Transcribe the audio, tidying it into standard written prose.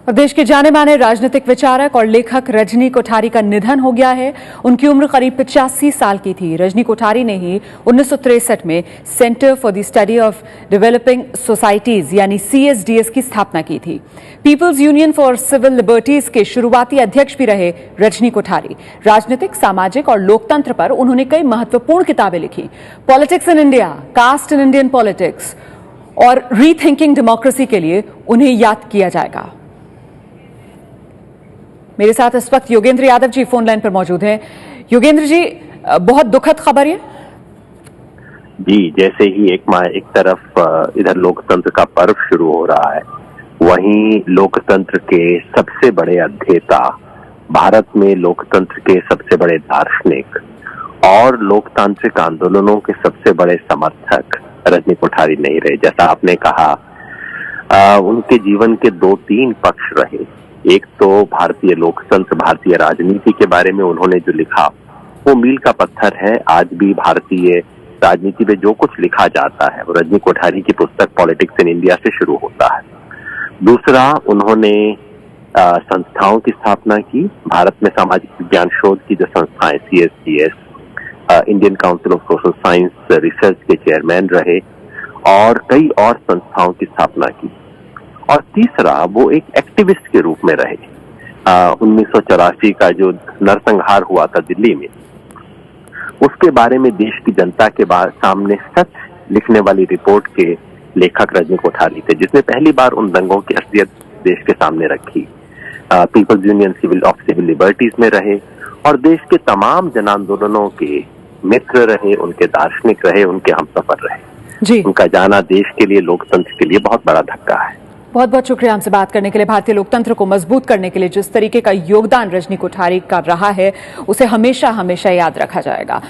और देश के जाने माने राजनीतिक विचारक और लेखक रजनी कोठारी का निधन हो गया है। उनकी उम्र करीब 85 साल की थी। रजनी कोठारी ने ही 1963 में centre for the study of developing societies यानी CSDS की स्थापना की थी। People's union for civil liberties के शुरुआती अध्यक्ष भी रहे रजनी कोठारी। राजनीतिक, सामाजिक और लोकतंत्र पर उन्होंने कई महत्वपूर्ण किताबें लिखी। Politics in India, caste in Indian politics और रीथिंकिंग डेमोक्रेसी के लिए उन्हें याद किया जाएगा। मेरे साथ इस वक्त योगेंद्र यादव जी फोन लाइन पर मौजूद हैं। योगेंद्र जी, बहुत दुखद खबर है। जी, जैसे ही एक तरफ इधर लोकतंत्र का पर्व शुरू हो रहा है, वहीं लोकतंत्र के सबसे बड़े अध्येता, भारत में लोकतंत्र के सबसे बड़े दार्शनिक और लोकतांत्रिक आंदोलनों के सबसे बड़े समर्थक रजनी कोठारी नहीं रहे। जैसा आपने कहा, उनके जीवन के 2-3 पक्ष रहे। एक तो भारतीय लोकतंत्र, भारतीय राजनीति के बारे में उन्होंने जो लिखा वो मील का पत्थर है। आज भी भारतीय राजनीति में जो कुछ लिखा जाता है वो रजनी कोठारी की पुस्तक पॉलिटिक्स इन इंडिया से शुरू होता है। दूसरा, उन्होंने संस्थाओं की स्थापना की। भारत में सामाजिक विज्ञान शोध की जो संस्थाएं CSDS, Indian council of social science research के चेयरमैन रहे और कई और संस्थाओं की स्थापना की। और तीसरा, वो एक एक्टिविस्ट के रूप में रहे। 1984 का जो नरसंहार हुआ था दिल्ली में, उसके बारे में देश की जनता के सामने सच लिखने वाली रिपोर्ट के लेखक रजनी कोठारी थे, जिसने पहली बार उन दंगों की असलियत देश के सामने रखी। People's union of civil liberties में रहे और देश के तमाम जन आंदोलनों के मित्र रहे, उनके दार्शनिक रहे, उनके हमसफर रहे जी। उनका जाना देश के लिए, लोकतंत्र के लिए बहुत बड़ा धक्का है। बहुत बहुत शुक्रिया हमसे बात करने के लिए। भारतीय लोकतंत्र को मजबूत करने के लिए जिस तरीके का योगदान रजनी कोठारी का रहा है, उसे हमेशा हमेशा याद रखा जाएगा।